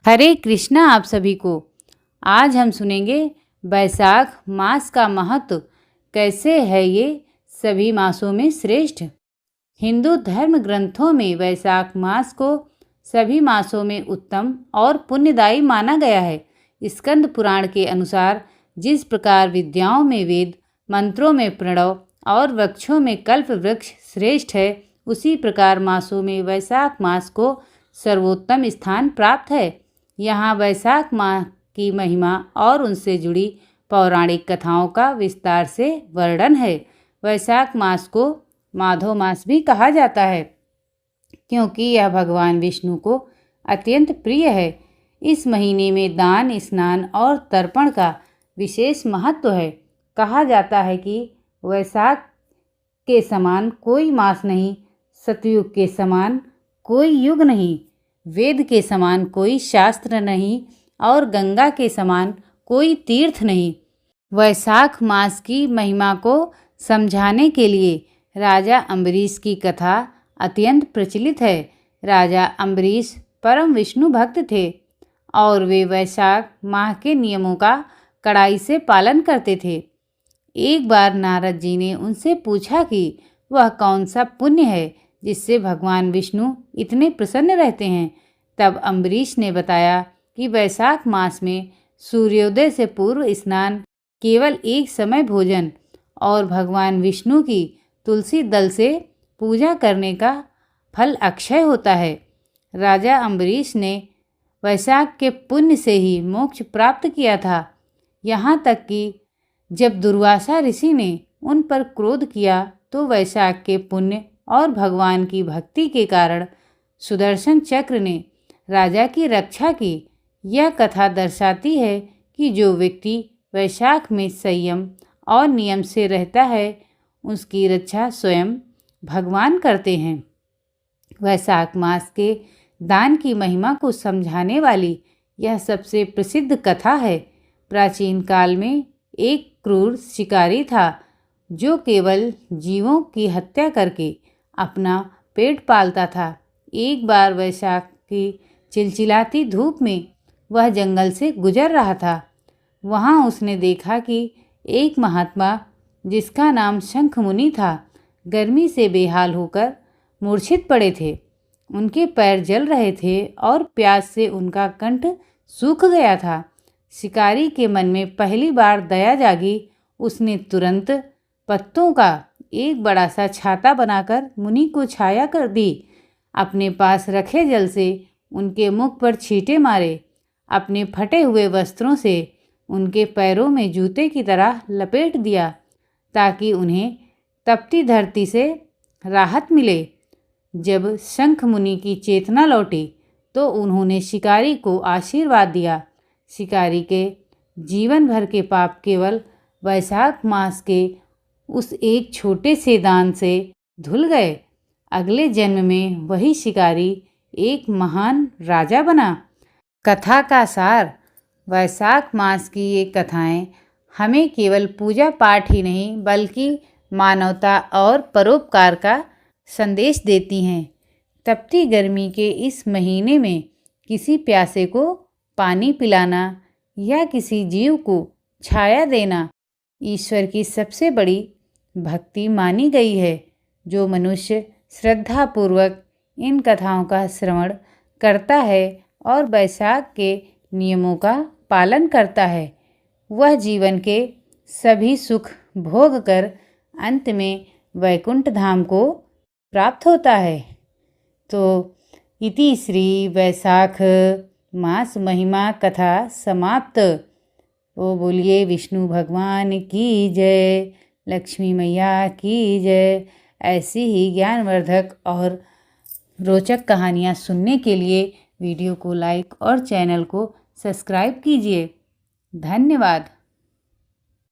हरे कृष्णा आप सभी को। आज हम सुनेंगे वैशाख मास का महत्व कैसे है ये सभी मासों में श्रेष्ठ। हिंदू धर्म ग्रंथों में वैशाख मास को सभी मासों में उत्तम और पुण्यदायी माना गया है। स्कंद पुराण के अनुसार जिस प्रकार विद्याओं में वेद, मंत्रों में प्रणव और वृक्षों में कल्प वृक्ष श्रेष्ठ है, उसी प्रकार मासों में वैशाख मास को सर्वोत्तम स्थान प्राप्त है। यहाँ वैशाख माह की महिमा और उनसे जुड़ी पौराणिक कथाओं का विस्तार से वर्णन है। वैशाख मास को माधव मास भी कहा जाता है क्योंकि यह भगवान विष्णु को अत्यंत प्रिय है। इस महीने में दान, स्नान और तर्पण का विशेष महत्व है। कहा जाता है कि वैशाख के समान कोई मास नहीं, सतयुग के समान कोई युग नहीं, वेद के समान कोई शास्त्र नहीं और गंगा के समान कोई तीर्थ नहीं। वैशाख मास की महिमा को समझाने के लिए राजा अम्बरीश की कथा अत्यंत प्रचलित है। राजा अम्बरीश परम विष्णु भक्त थे और वे वैशाख माह के नियमों का कड़ाई से पालन करते थे। एक बार नारद जी ने उनसे पूछा कि वह कौन सा पुण्य है जिससे भगवान विष्णु इतने प्रसन्न रहते हैं। तब अम्बरीश ने बताया कि वैशाख मास में सूर्योदय से पूर्व स्नान, केवल एक समय भोजन और भगवान विष्णु की तुलसी दल से पूजा करने का फल अक्षय होता है। राजा अम्बरीश ने वैशाख के पुण्य से ही मोक्ष प्राप्त किया था। यहाँ तक कि जब दुर्वासा ऋषि ने उन पर क्रोध किया तो वैशाख के पुण्य और भगवान की भक्ति के कारण सुदर्शन चक्र ने राजा की रक्षा की। यह कथा दर्शाती है कि जो व्यक्ति वैशाख में संयम और नियम से रहता है, उसकी रक्षा स्वयं भगवान करते हैं। वैशाख मास के दान की महिमा को समझाने वाली यह सबसे प्रसिद्ध कथा है। प्राचीन काल में एक क्रूर शिकारी था जो केवल जीवों की हत्या करके अपना पेट पालता था। एक बार वैशाख की चिलचिलाती धूप में वह जंगल से गुजर रहा था। वहाँ उसने देखा कि एक महात्मा, जिसका नाम शंख मुनि था, गर्मी से बेहाल होकर मूर्छित पड़े थे। उनके पैर जल रहे थे और प्यास से उनका कंठ सूख गया था। शिकारी के मन में पहली बार दया जागी। उसने तुरंत पत्तों का एक बड़ा सा छाता बनाकर मुनि को छाया कर दी। अपने पास रखे जल से उनके मुख पर छींटे मारे। अपने फटे हुए वस्त्रों से उनके पैरों में जूते की तरह लपेट दिया ताकि उन्हें तपती धरती से राहत मिले। जब शंख मुनि की चेतना लौटी तो उन्होंने शिकारी को आशीर्वाद दिया। शिकारी के जीवन भर के पाप केवल वैशाख मास के उस एक छोटे से दान से धुल गए। अगले जन्म में वही शिकारी एक महान राजा बना। कथा का सार: वैशाख मास की ये कथाएं हमें केवल पूजा पाठ ही नहीं बल्कि मानवता और परोपकार का संदेश देती हैं। तपती गर्मी के इस महीने में किसी प्यासे को पानी पिलाना या किसी जीव को छाया देना ईश्वर की सबसे बड़ी भक्ति मानी गई है। जो मनुष्य श्रद्धापूर्वक इन कथाओं का श्रवण करता है और वैशाख के नियमों का पालन करता है, वह जीवन के सभी सुख भोग कर अंत में वैकुंठ धाम को प्राप्त होता है। तो इति श्री वैशाख मास महिमा कथा समाप्त। ओ बोलिए विष्णु भगवान की जय, लक्ष्मी मैया की जय। ऐसी ही ज्ञानवर्धक और रोचक कहानियाँ सुनने के लिए वीडियो को लाइक और चैनल को सब्सक्राइब कीजिए। धन्यवाद।